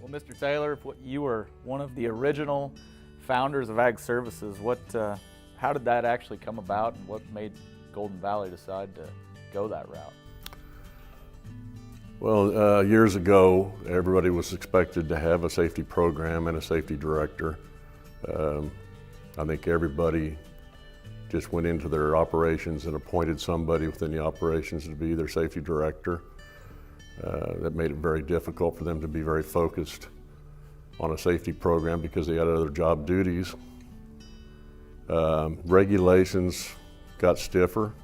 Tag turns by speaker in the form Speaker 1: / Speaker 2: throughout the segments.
Speaker 1: Well, Mr. Taylor, if you were one of the original founders of Ag Services, how did that actually come about, and what made Golden Valley decide to go that route?
Speaker 2: Well, years ago, everybody was expected to have a safety program and a safety director. I think everybody just went into their operations and appointed somebody within the operations to be their safety director. That made it very difficult for them to be very focused on a safety program because they had other job duties. Regulations got stiffer,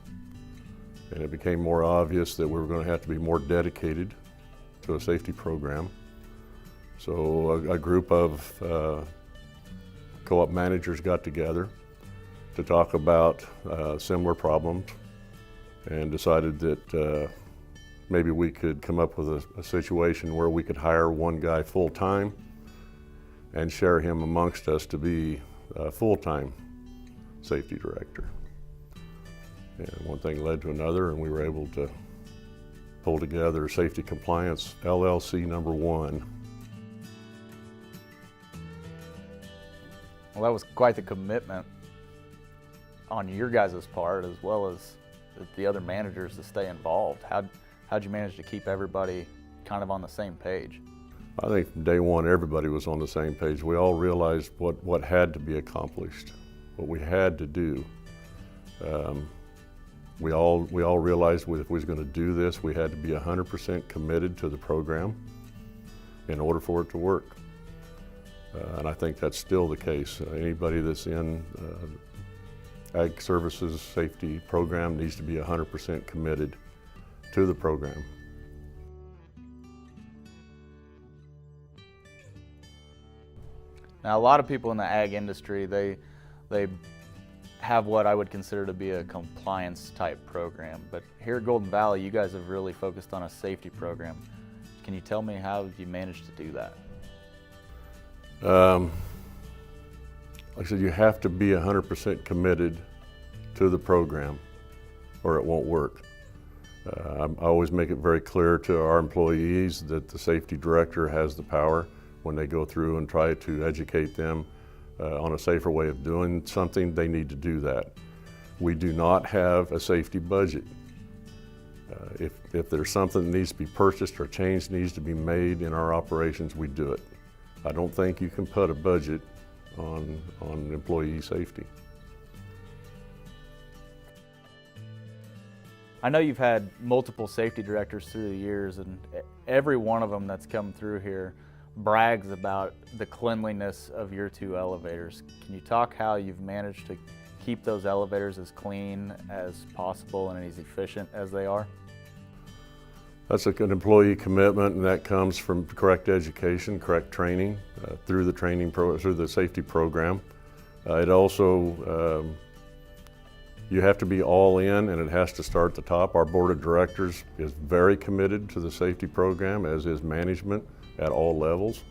Speaker 2: and it became more obvious that we were going to have to be more dedicated to a safety program. So a group of co-op managers got together to talk about similar problems and decided that maybe we could come up with a situation where we could hire one guy full-time and share him amongst us to be a full-time safety director. And one thing led to another, and we were able to pull together Safety Compliance LLC #1.
Speaker 1: Well, that was quite the commitment on your guys' part, as well as the other managers, to stay involved. How'd you manage to keep everybody kind of on the same page?
Speaker 2: I think from day one, everybody was on the same page. We all realized what had to be accomplished, what we had to do. We all realized if we was going to do this, we had to be 100% committed to the program in order for it to work. And I think that's still the case. Anybody that's in Ag Services safety program needs to be 100% committed to the program.
Speaker 1: Now, a lot of people in the ag industry, they have what I would consider to be a compliance type program, but here at Golden Valley, you guys have really focused on a safety program. Can you tell me how you managed to do that?
Speaker 2: Like I said, you have to be 100% committed to the program or it won't work. I always make it very clear to our employees that the safety director has the power when they go through and try to educate them on a safer way of doing something. They need to do that. We do not have a safety budget. If there's something that needs to be purchased or change needs to be made in our operations, we do it. I don't think you can put a budget on employee safety.
Speaker 1: I know you've had multiple safety directors through the years, and every one of them that's come through here brags about the cleanliness of your two elevators. Can you talk how you've managed to keep those elevators as clean as possible and as efficient as they are?
Speaker 2: That's a good employee commitment, and that comes from correct education, correct training through the safety program. It also you have to be all in, and it has to start at the top. Our board of directors is very committed to the safety program, as is management at all levels.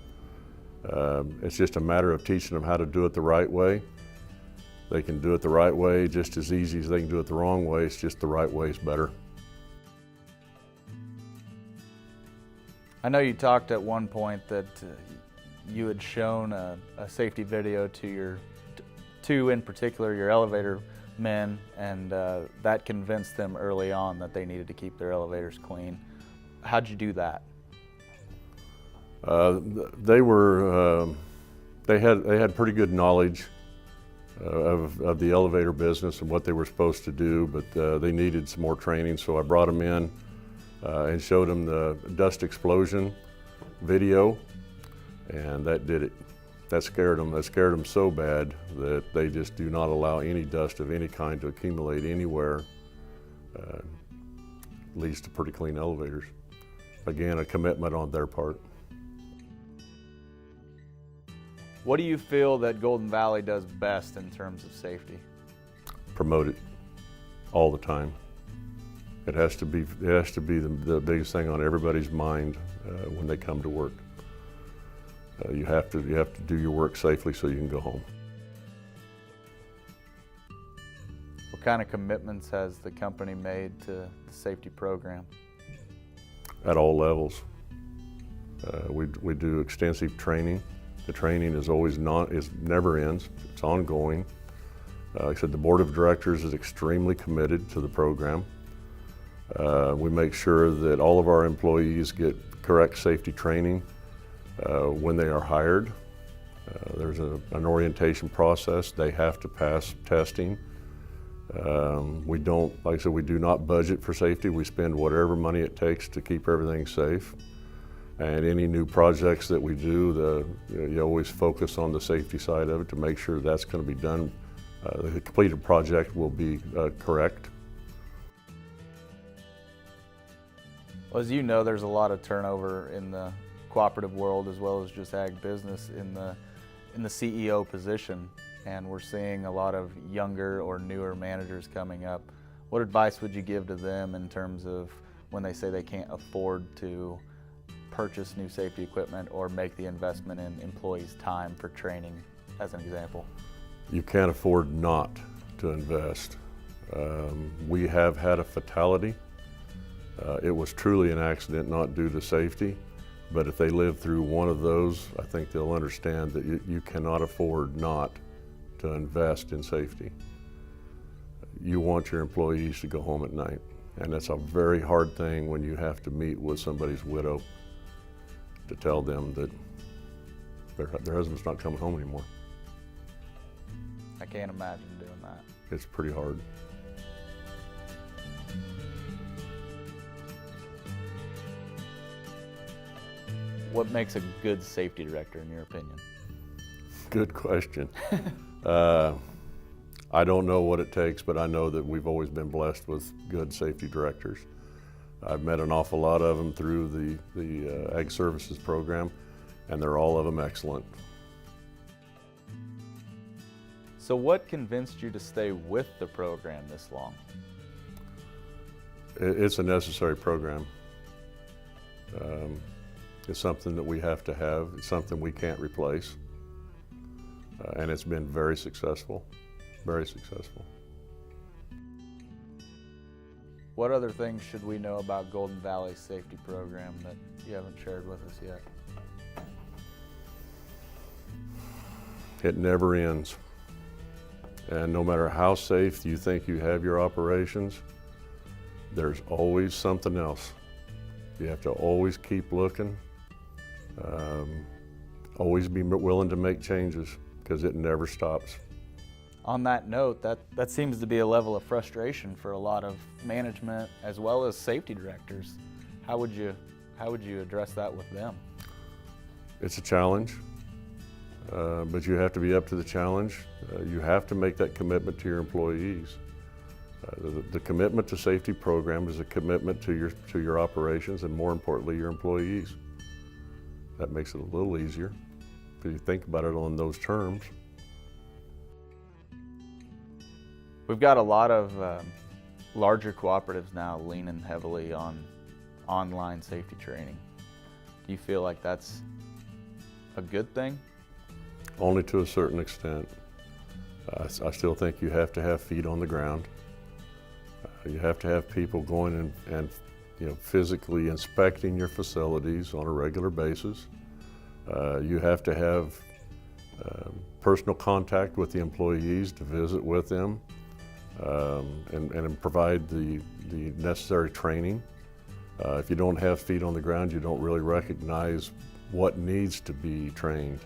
Speaker 2: It's just a matter of teaching them how to do it the right way. They can do it the right way just as easy as they can do it the wrong way. It's just the right way is better.
Speaker 1: I know you talked at one point that you had shown a safety video to your two, in particular, your elevator men, and that convinced them early on that they needed to keep their elevators clean. How'd you do that?
Speaker 2: They had pretty good knowledge of the elevator business and what they were supposed to do, but they needed some more training, so I brought them in and showed them the dust explosion video, and that did it. That scared them. That scared them so bad that they just do not allow any dust of any kind to accumulate anywhere. Leads to pretty clean elevators. Again, a commitment on their part.
Speaker 1: What do you feel that Golden Valley does best in terms of safety?
Speaker 2: Promote it all the time. It has to be the biggest thing on everybody's mind when they come to work. You have to do your work safely so you can go home.
Speaker 1: What kind of commitments has the company made to the safety program?
Speaker 2: At all levels. We do extensive training. The training never ends. It's ongoing. Like I said, the board of directors is extremely committed to the program. We make sure that all of our employees get correct safety training when they are hired. There's an orientation process. They have to pass testing. We don't, like I said, we do not budget for safety. We spend whatever money it takes to keep everything safe. And any new projects that we do, you always focus on the safety side of it to make sure that's going to be done. The completed project will be correct.
Speaker 1: Well, as you know, there's a lot of turnover in the cooperative world as well as just ag business in the CEO position, and we're seeing a lot of younger or newer managers coming up. What advice would you give to them in terms of when they say they can't afford to purchase new safety equipment or make the investment in employees' time for training, as an example?
Speaker 2: You can't afford not to invest. We have had a fatality. It was truly an accident, not due to safety. But if they live through one of those, I think they'll understand that you cannot afford not to invest in safety. You want your employees to go home at night. And that's a very hard thing when you have to meet with somebody's widow to tell them that their husband's not coming home anymore.
Speaker 1: I can't imagine doing that.
Speaker 2: It's pretty hard.
Speaker 1: What makes a good safety director in your opinion?
Speaker 2: Good question. I don't know what it takes, but I know that we've always been blessed with good safety directors. I've met an awful lot of them through the Ag Services program, and they're all of them excellent.
Speaker 1: So what convinced you to stay with the program this long?
Speaker 2: It's a necessary program. It's something that we have to have. It's something we can't replace. And it's been very successful, very successful.
Speaker 1: What other things should we know about Golden Valley's safety program that you haven't shared with us yet?
Speaker 2: It never ends. And no matter how safe you think you have your operations, there's always something else. You have to always keep looking, always be willing to make changes, because it never stops.
Speaker 1: On that note, that seems to be a level of frustration for a lot of management as well as safety directors. How would you address that with them?
Speaker 2: It's a challenge, but you have to be up to the challenge. You have to make that commitment to your employees. The commitment to safety program is a commitment to your operations and, more importantly, your employees. That makes it a little easier if you think about it on those terms.
Speaker 1: We've got a lot of larger cooperatives now leaning heavily on online safety training. Do you feel like that's a good thing?
Speaker 2: Only to a certain extent. I still think you have to have feet on the ground. You have to have people going and physically inspecting your facilities on a regular basis. You have to have personal contact with the employees to visit with them and provide the necessary training. If you don't have feet on the ground, you don't really recognize what needs to be trained.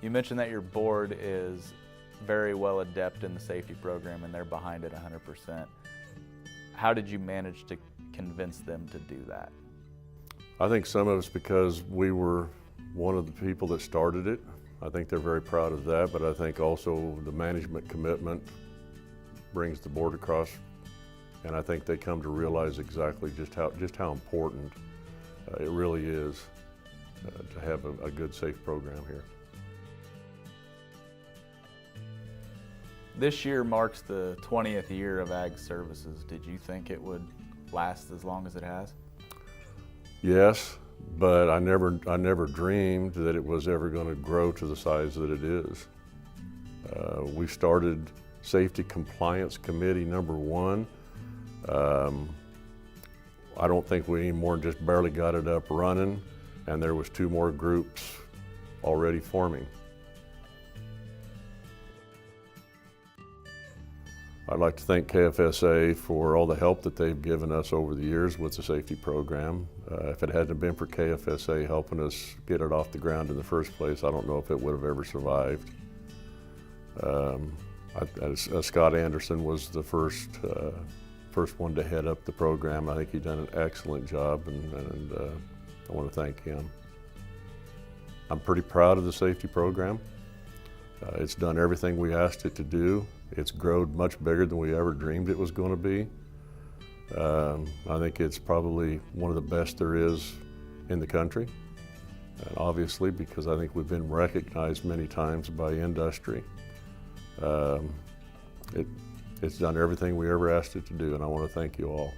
Speaker 1: You mentioned that your board is very well adept in the safety program and they're behind it 100%. How did you manage to convince them to do that?
Speaker 2: I think some of it's because we were one of the people that started it. I think they're very proud of that, but I think also the management commitment brings the board across, and I think they come to realize exactly just how important it really is to have a good, safe program here.
Speaker 1: This year marks the 20th year of Ag Services. Did you think it would last as long as it has?
Speaker 2: Yes, but I never dreamed that it was ever going to grow to the size that it is. We started Safety Compliance Committee #1. I don't think we any more than just barely got it up running, and there was 2 more groups already forming. I'd like to thank KFSA for all the help that they've given us over the years with the safety program. If it hadn't been for KFSA helping us get it off the ground in the first place, I don't know if it would have ever survived. Scott Anderson was the first one to head up the program. I think he's done an excellent job, and I want to thank him. I'm pretty proud of the safety program. It's done everything we asked it to do. It's grown much bigger than we ever dreamed it was going to be. I think it's probably one of the best there is in the country. And obviously, because I think we've been recognized many times by industry. It's done everything we ever asked it to do, and I want to thank you all.